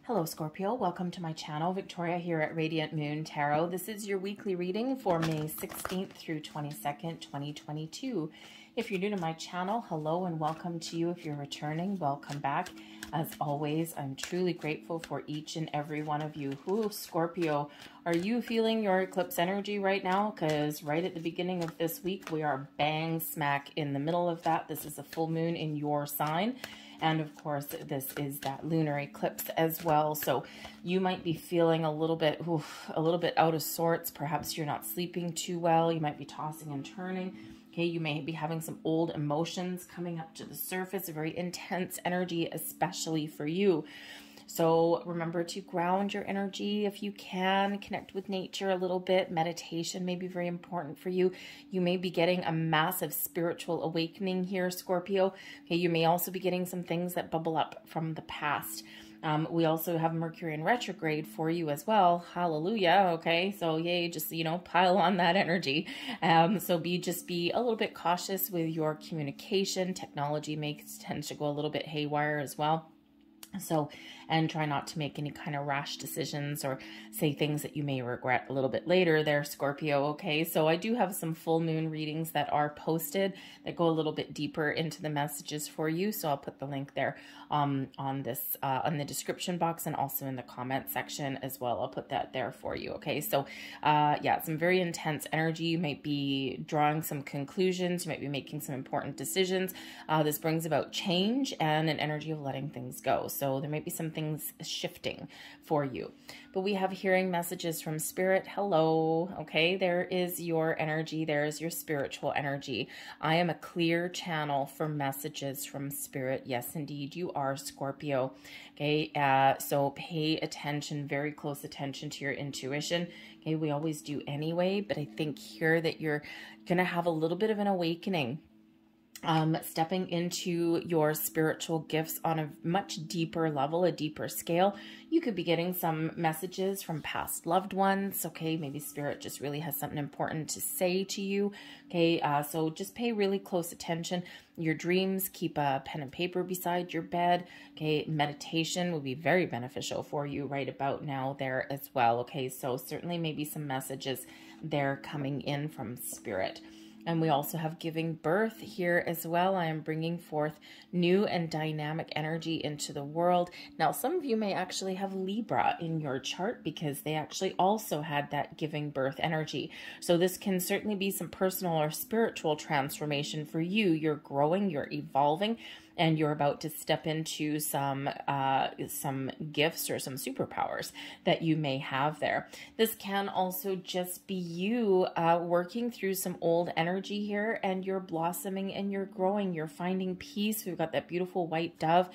Hello Scorpio, welcome to my channel. Victoria here at Radiant Moon Tarot. This is your weekly reading for May 16th through 22nd, 2022. If you're new to my channel, hello and welcome to you. If you're returning, welcome back. As always, I'm truly grateful for each and every one of you. Ooh, Scorpio, are you feeling your eclipse energy right now? Because right at the beginning of this week, we are bang smack in the middle of that. This is a full moon in your sign. And of course, this is that lunar eclipse as well. So you might be feeling a little bit out of sorts. Perhaps you're not sleeping too well. You might be tossing and turning. Okay, you may be having some old emotions coming up to the surface, a very intense energy, especially for you. So remember to ground your energy if you can, connect with nature a little bit. Meditation may be very important for you. You may be getting a massive spiritual awakening here, Scorpio. Okay, you may also be getting some things that bubble up from the past. We also have Mercury in retrograde for you as well. Hallelujah. Okay. So yay, just, pile on that energy. So just be a little bit cautious with your communication. Technology may tend to go a little bit haywire as well. So, and try not to make any kind of rash decisions or say things that you may regret a little bit later there, Scorpio. Okay, so I do have some full moon readings that are posted that go a little bit deeper into the messages for you. So I'll put the link there on the description box and also in the comment section as well. I'll put that there for you. Okay, so yeah, some very intense energy. You might be drawing some conclusions. You might be making some important decisions. This brings about change and an energy of letting things go. So there might be some things shifting for you. But we have hearing messages from Spirit. Hello. Okay, there is your energy. There is your spiritual energy. I am a clear channel for messages from Spirit. Yes, indeed, you are, Scorpio. Okay, so pay attention, very close attention to your intuition. Okay, we always do anyway, but I think here that you're going to have a little bit of an awakening. Stepping into your spiritual gifts on a much deeper level, a deeper scale. You could be getting some messages from past loved ones. Okay, maybe Spirit just really has something important to say to you. Okay, so just pay really close attention. Your dreams, keep a pen and paper beside your bed. Okay, meditation will be very beneficial for you right about now there as well. Okay, so certainly maybe some messages there coming in from Spirit. And we also have giving birth here as well. I am bringing forth new and dynamic energy into the world. Now, some of you may actually have Libra in your chart because they actually also had that giving birth energy. So this can certainly be some personal or spiritual transformation for you. You're growing, you're evolving, and you're about to step into some gifts or some superpowers that you may have there. This can also just be you working through some old energy here, and you're blossoming and you're growing. You're finding peace. We've got that beautiful white dove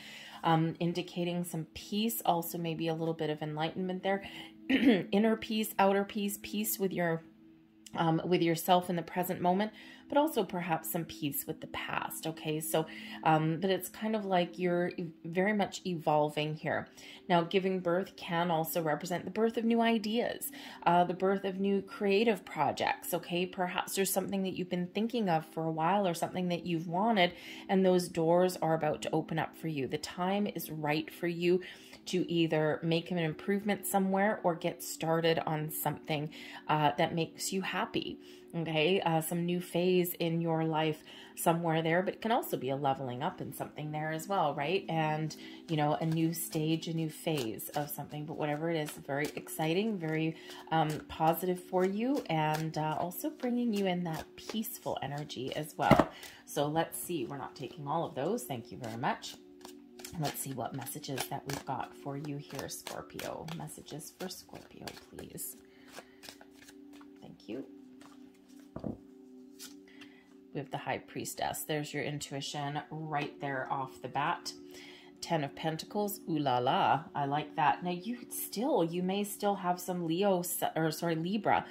indicating some peace. Also maybe a little bit of enlightenment there. Inner peace, outer peace, peace with yourself in the present moment, but also perhaps some peace with the past. Okay, so but it's kind of like you're very much evolving here. Now, giving birth can also represent the birth of new ideas, the birth of new creative projects. Okay, perhaps there's something that you've been thinking of for a while or something that you've wanted, and those doors are about to open up for you. The time is right for you to either make an improvement somewhere or get started on something that makes you happy. Okay, some new phase in your life somewhere there, but it can also be a leveling up in something there as well, right? And, a new stage, a new phase of something, but whatever it is, very exciting, very positive for you, and also bringing you in that peaceful energy as well. So let's see, we're not taking all of those. Thank you very much. Let's see what messages that we've got for you here, Scorpio. Messages for Scorpio, please. Thank you. We have the High Priestess. There's your intuition right there off the bat. 10 of Pentacles. Ooh la la. I like that. Now you may still have some Libra.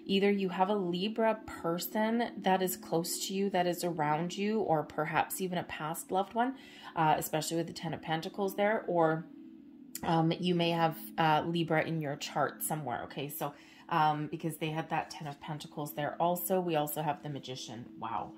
Either you have a Libra person that is close to you, that is around you, or perhaps even a past loved one, especially with the 10 of Pentacles there, or you may have Libra in your chart somewhere. Okay, so because they had that 10 of Pentacles there also. We also have the Magician. Wow.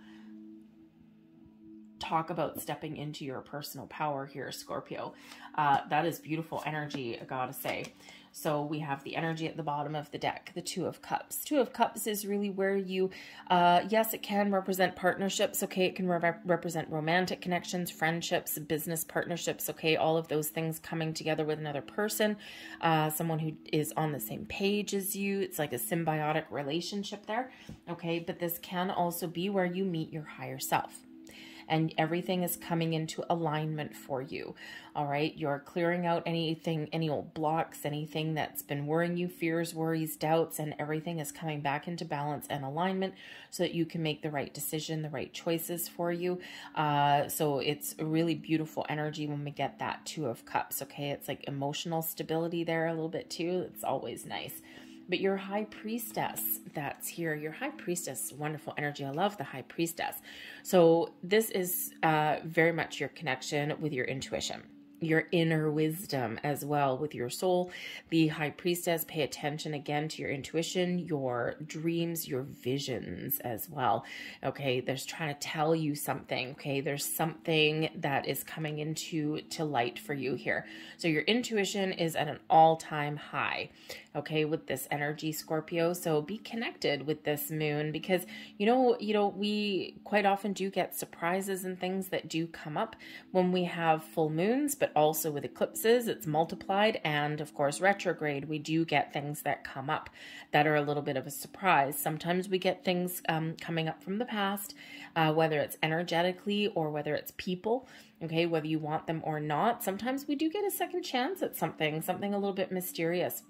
talk about stepping into your personal power here, Scorpio. That is beautiful energy, I gotta say. So we have the energy at the bottom of the deck, the Two of Cups. Two of Cups is really where you, yes, it can represent partnerships, okay? It can represent romantic connections, friendships, business partnerships, okay? All of those things coming together with another person, someone who is on the same page as you. It's like a symbiotic relationship there, okay? But this can also be where you meet your higher self, and everything is coming into alignment for you. All right. You're clearing out anything, any old blocks, anything that's been worrying you, fears, worries, doubts, and everything is coming back into balance and alignment so that you can make the right decision, the right choices for you. So it's a really beautiful energy when we get that Two of Cups. Okay. It's like emotional stability there a little bit too. It's always nice. But your High Priestess that's here, your High Priestess, wonderful energy. I love the High Priestess. So this is very much your connection with your intuition, your inner wisdom as well with your soul. The High Priestess, pay attention again to your intuition, your dreams, your visions as well. Okay, there's trying to tell you something. Okay, there's something that is coming into light for you here. So your intuition is at an all-time high, okay, with this energy, Scorpio. So be connected with this moon, because you know we quite often do get surprises and things that do come up when we have full moons, but also with eclipses, it's multiplied. And of course, retrograde, we do get things that come up that are a little bit of a surprise. Sometimes we get things coming up from the past, whether it's energetically or whether it's people, okay, whether you want them or not. Sometimes we do get a second chance at something a little bit mysterious.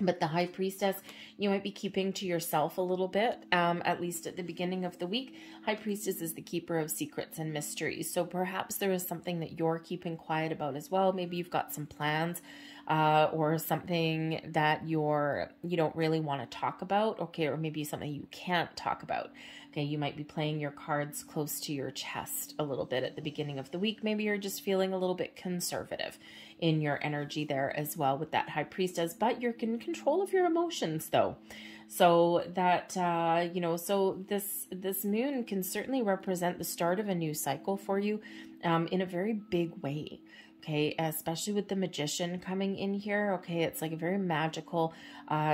But the High Priestess, you might be keeping to yourself a little bit, at least at the beginning of the week. High Priestess is the keeper of secrets and mysteries. So perhaps there is something that you're keeping quiet about as well. Maybe you've got some plans or something that you don't really want to talk about, okay, or maybe something you can't talk about. Okay, you might be playing your cards close to your chest a little bit at the beginning of the week. Maybe you're just feeling a little bit conservative in your energy there as well with that High Priestess, but you're in control of your emotions though. So that, so this moon can certainly represent the start of a new cycle for you in a very big way. Okay, especially with the Magician coming in here. Okay, it's like a very magical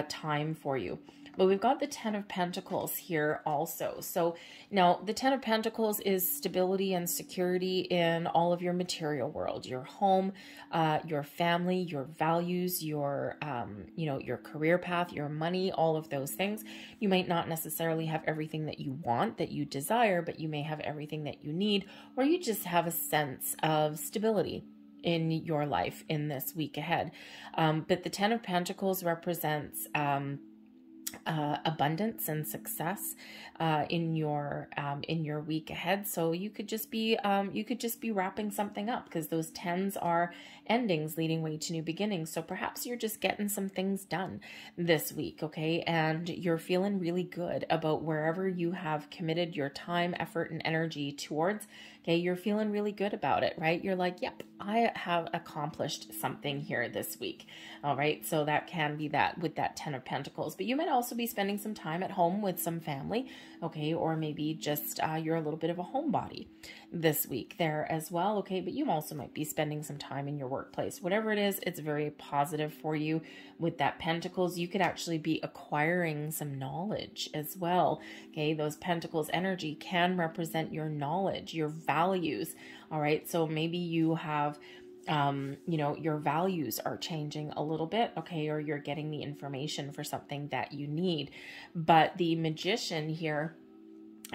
time for you. But we've got the Ten of Pentacles here also. So now the Ten of Pentacles is stability and security in all of your material world, your home, your family, your values, your, your career path, your money, all of those things. You might not necessarily have everything that you want, that you desire, but you may have everything that you need, or you just have a sense of stability in your life in this week ahead. But the Ten of Pentacles represents abundance and success in your week ahead. So you could just be wrapping something up, because those tens are endings leading way to new beginnings. So perhaps you're just getting some things done this week, okay? And you're feeling really good about wherever you have committed your time, effort, and energy towards. Okay, you're feeling really good about it, right? You're like, yep, I have accomplished something here this week. All right, so that can be that with that Ten of Pentacles. But you might also be spending some time at home with some family, okay? Or maybe just you're a little bit of a homebody this week there as well, okay? But you also might be spending some time in your workplace. Whatever it is, it's very positive for you. With that Pentacles, you could actually be acquiring some knowledge as well, okay? Those Pentacles energy can represent your knowledge, your values, all right? So maybe you have your values are changing a little bit, okay, or you're getting the information for something that you need. But the Magician here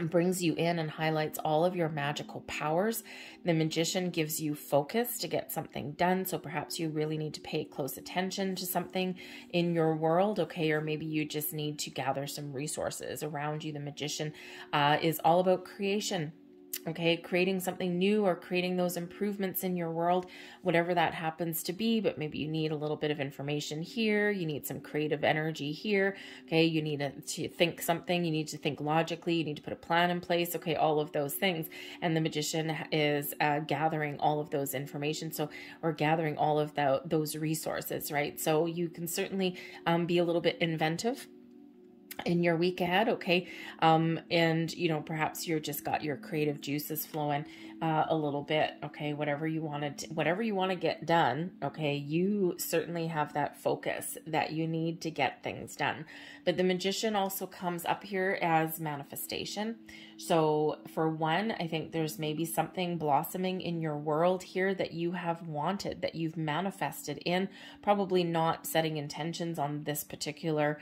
brings you in and highlights all of your magical powers. The Magician gives you focus to get something done. So perhaps you really need to pay close attention to something in your world, okay? Or maybe you just need to gather some resources around you. The Magician is all about creation. Okay, creating something new or creating those improvements in your world, whatever that happens to be. But maybe you need a little bit of information here. You need some creative energy here. Okay, you need to think something. You need to think logically. You need to put a plan in place. Okay, all of those things. And the Magician is gathering all of those information. So, or gathering all of those resources, right? So you can certainly be a little bit inventive in your week ahead, okay? And you know, perhaps you're just got your creative juices flowing a little bit, okay? Whatever you want to get done, okay? You certainly have that focus that you need to get things done. But the Magician also comes up here as manifestation. So for one, I think there's maybe something blossoming in your world here that you have wanted, that you've manifested in, probably not setting intentions on this particular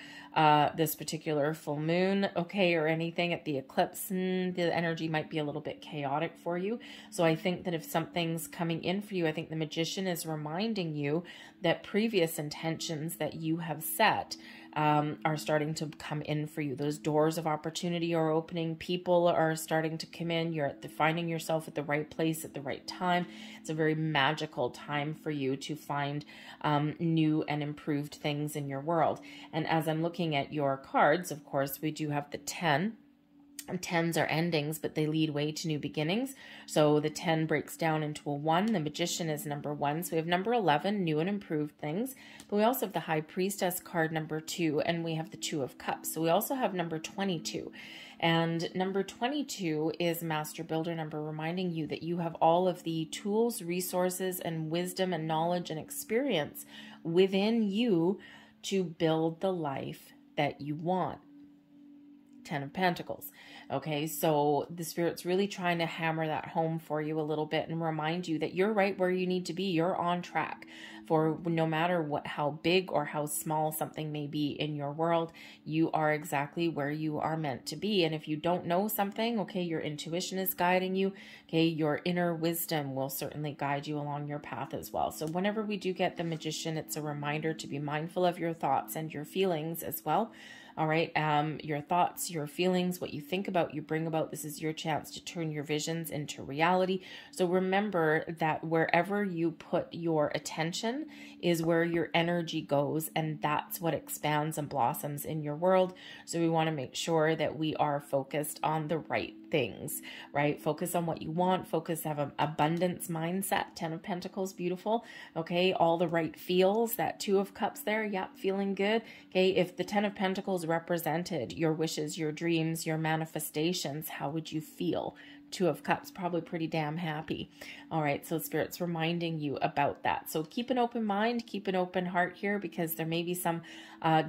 full moon, okay, or anything at the eclipse. The energy might be a little bit chaotic for you. So I think that if something's coming in for you, I think the Magician is reminding you that previous intentions that you have set are starting to come in for you. Those doors of opportunity are opening. People are starting to come in. You're finding yourself at the right place at the right time. It's a very magical time for you to find new and improved things in your world. And as I'm looking at your cards, of course, we do have the 10. And 10s are endings, but they lead way to new beginnings. So the 10 breaks down into a 1. The Magician is number 1. So we have number 11, new and improved things. But we also have the High Priestess card, number 2, and we have the 2 of Cups. So we also have number 22. And number 22 is Master Builder number, reminding you that you have all of the tools, resources, and wisdom and knowledge and experience within you to build the life that you want. 10 of Pentacles. Okay, so the Spirit's really trying to hammer that home for you a little bit and remind you that you're right where you need to be. You're on track for no matter how big or how small something may be in your world, you are exactly where you are meant to be. And if you don't know something, okay, your intuition is guiding you. Okay, your inner wisdom will certainly guide you along your path as well. So whenever we do get the Magician, it's a reminder to be mindful of your thoughts and your feelings as well. All right, your thoughts, your feelings, what you think about, you bring about. This is your chance to turn your visions into reality. So remember that wherever you put your attention is where your energy goes, and that's what expands and blossoms in your world. So we want to make sure that we are focused on the right things, right? Focus on what you want. Focus, have an abundance mindset. 10 of Pentacles, beautiful. Okay, all the right feels. That 2 of Cups there, yep, feeling good. Okay, if the 10 of Pentacles represented your wishes, your dreams, your manifestations, how would you feel? 2 of Cups, probably pretty damn happy. All right, so Spirit's reminding you about that. So keep an open mind, keep an open heart here, because there may be some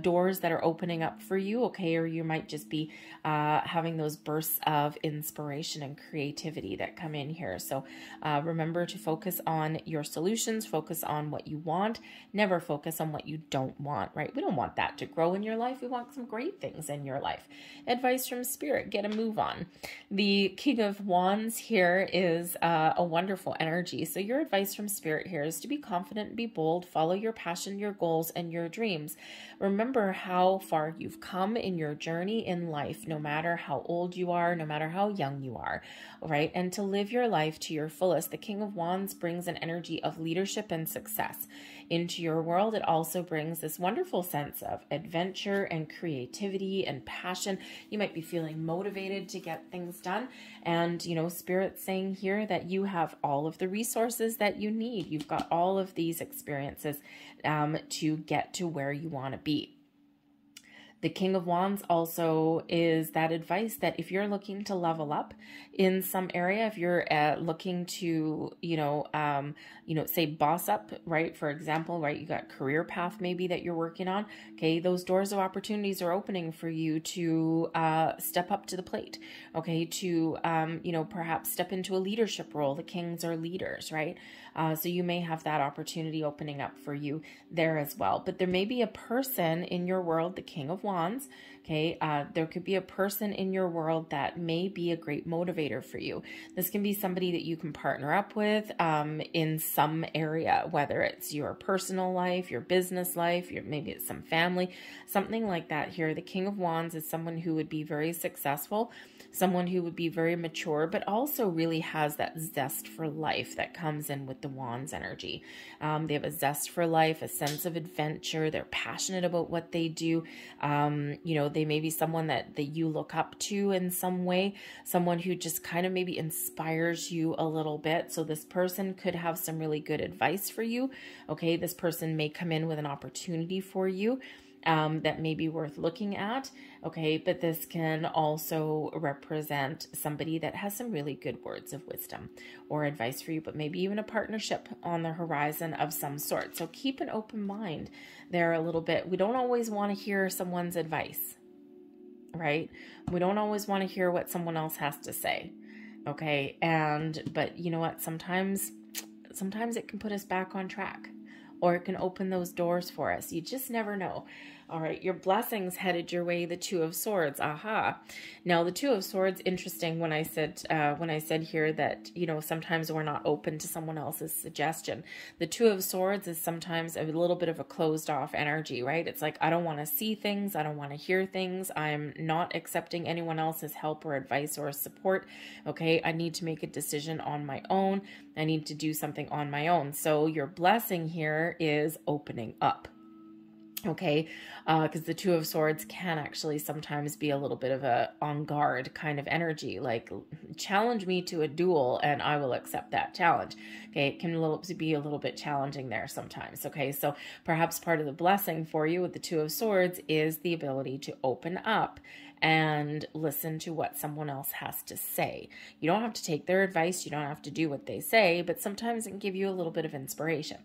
doors that are opening up for you, okay? Or you might just be having those bursts of inspiration and creativity that come in here. So remember to focus on your solutions, focus on what you want, never focus on what you don't want, right? We don't want that to grow in your life. We want some great things in your life. Advice from Spirit, get a move on. The King of Wands here is a wonderful energy. So your advice from Spirit here is to be confident, be bold, follow your passion, your goals, and your dreams. Remember how far you've come in your journey in life, no matter how old you are, no matter how young you are, right? And to live your life to your fullest. The King of Wands brings an energy of leadership and success into your world. It also brings this wonderful sense of adventure and creativity and passion. You might be feeling motivated to get things done. And, you know, Spirit's saying here that you have all of the resources that you need. You've got all of these experiences to get to where you want to be. The King of Wands also is that advice that if you're looking to level up in some area, if you're looking to, say boss up, right? For example, right? You got career path maybe that you're working on. Okay. Those doors of opportunities are opening for you to step up to the plate. Okay. To, perhaps step into a leadership role. The kings are leaders, right? So you may have that opportunity opening up for you there as well. But there may be a person in your world, the King of Wands, okay? There could be a person in your world that may be a great motivator for you. This can be somebody that you can partner up with in some area, whether it's your personal life, your business life, maybe it's some family, something like that here. The King of Wands is someone who would be very successful, someone who would be very mature, but also really has that zest for life that comes in with the Wands energy. They have a zest for life, a sense of adventure. They're passionate about what they do. They may be someone that you look up to in some way, someone who just kind of maybe inspires you a little bit. So this person could have some really good advice for you. Okay, this person may come in with an opportunity for you. that may be worth looking at. Okay, but this can also represent somebody that has some really good words of wisdom or advice for you, but maybe even a partnership on the horizon of some sort. So keep an open mind there a little bit. We don't always want to hear someone's advice, right? We don't always want to hear what someone else has to say. Okay, but you know what? Sometimes it can put us back on track, or it can open those doors for us. You just never know. All right, your blessings headed your way, the Two of Swords. Aha. Now, the Two of Swords, interesting when I said here that, you know, sometimes we're not open to someone else's suggestion. The Two of Swords is sometimes a little bit of a closed off energy, right? It's like, I don't want to see things. I don't want to hear things. I'm not accepting anyone else's help or advice or support. Okay, I need to make a decision on my own. I need to do something on my own. So your blessing here is opening up. Okay, because the Two of Swords can actually sometimes be a little bit of a on guard kind of energy, like challenge me to a duel and I will accept that challenge. Okay, it can be a little bit challenging there sometimes. Okay, so perhaps part of the blessing for you with the Two of Swords is the ability to open up and listen to what someone else has to say. You don't have to take their advice, you don't have to do what they say, but sometimes it can give you a little bit of inspiration.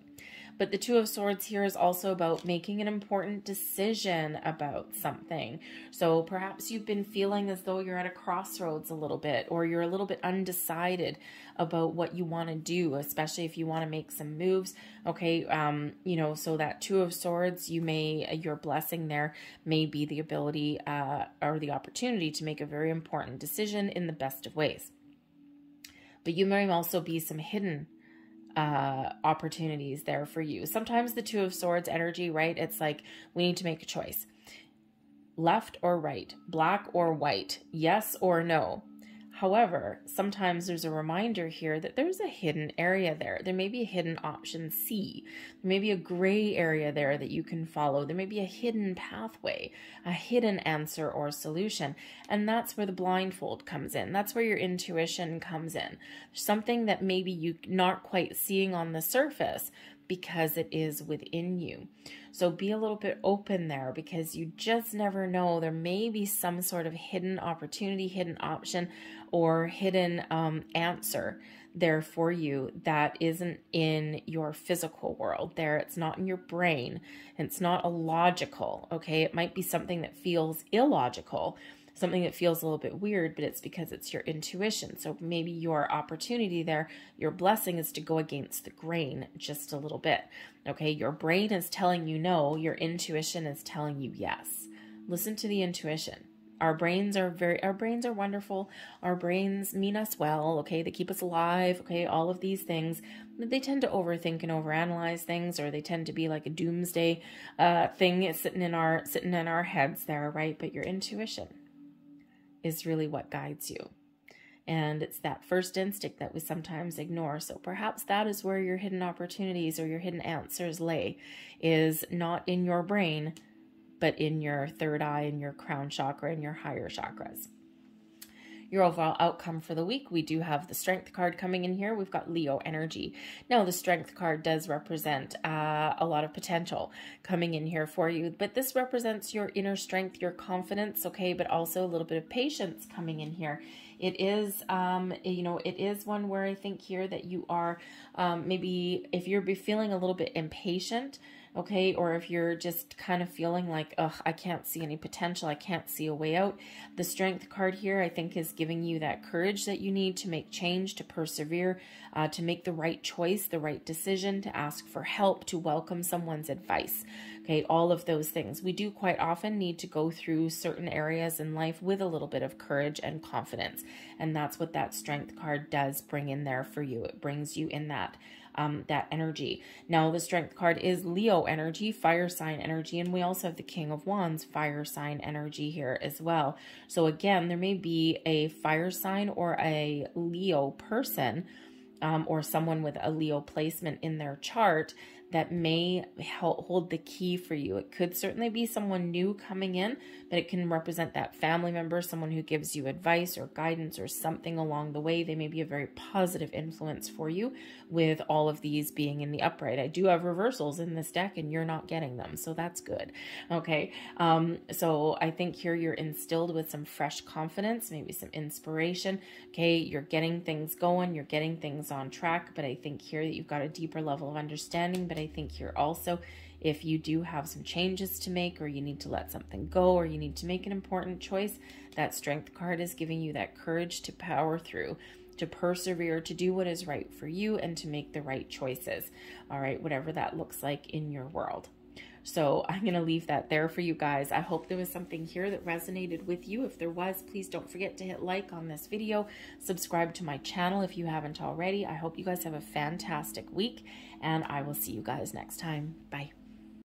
But the Two of Swords here is also about making an important decision about something. So perhaps you've been feeling as though you're at a crossroads a little bit, or you're a little bit undecided about what you want to do, especially if you want to make some moves. Okay, you know, so that Two of Swords, your blessing there may be the ability or the opportunity to make a very important decision in the best of ways. But you may also be some hidden opportunities there for you. Sometimes the Two of Swords energy, right? It's like we need to make a choice. Left or right, black or white, yes or no. However, sometimes there's a reminder here that there's a hidden area there. There may be a hidden option C. There may be a gray area there that you can follow. There may be a hidden pathway, a hidden answer or solution. And that's where the blindfold comes in. That's where your intuition comes in. Something that maybe you're not quite seeing on the surface because it is within you. So be a little bit open there, because you just never know. There may be some sort of hidden opportunity, hidden option, or hidden answer there for you that isn't in your physical world there. It's not in your brain. It's not illogical, okay? It might be something that feels illogical, something that feels a little bit weird, but it's because it's your intuition. So maybe your opportunity there, your blessing is to go against the grain just a little bit. Okay, your brain is telling you no, your intuition is telling you yes. Listen to the intuition. Our brains are wonderful. Our brains mean us well, okay? They keep us alive, okay? All of these things. But they tend to overthink and overanalyze things, or they tend to be like a doomsday thing sitting in our heads there, right? But your intuition is really what guides you. And it's that first instinct that we sometimes ignore. So perhaps that is where your hidden opportunities or your hidden answers lay, is not in your brain, but in your third eye, in your crown chakra, and your higher chakras. Your overall outcome for the week, we do have the Strength card coming in here. We've got Leo energy. Now, the Strength card does represent a lot of potential coming in here for you, but this represents your inner strength, your confidence, okay, but also a little bit of patience coming in here. It is, it is one where I think here that you are maybe, if you're feeling a little bit impatient, okay, or if you're just kind of feeling like, ugh, I can't see any potential, I can't see a way out, the Strength card here, I think, is giving you that courage that you need to make change, to persevere, to make the right choice, the right decision, to ask for help, to welcome someone's advice. Okay, all of those things. We do quite often need to go through certain areas in life with a little bit of courage and confidence. And that's what that Strength card does bring in there for you. It brings you in that energy. Now, the Strength card is Leo energy, fire sign energy, and we also have the King of Wands, fire sign energy here as well. So again, there may be a fire sign or a Leo person, or someone with a Leo placement in their chart that may hold the key for you. It could certainly be someone new coming in, but it can represent that family member, someone who gives you advice or guidance or something along the way. They may be a very positive influence for you with all of these being in the upright. I do have reversals in this deck and you're not getting them, so that's good. Okay, so I think here you're instilled with some fresh confidence, maybe some inspiration. Okay, you're getting things going, you're getting things on track, but I think here that you've got a deeper level of understanding. But I think here also, if you do have some changes to make, or you need to let something go, or you need to make an important choice, that Strength card is giving you that courage to power through, to persevere, to do what is right for you, and to make the right choices. All right, whatever that looks like in your world. So I'm going to leave that there for you guys. I hope there was something here that resonated with you. If there was, please don't forget to hit like on this video. Subscribe to my channel if you haven't already. I hope you guys have a fantastic week, and I will see you guys next time. Bye.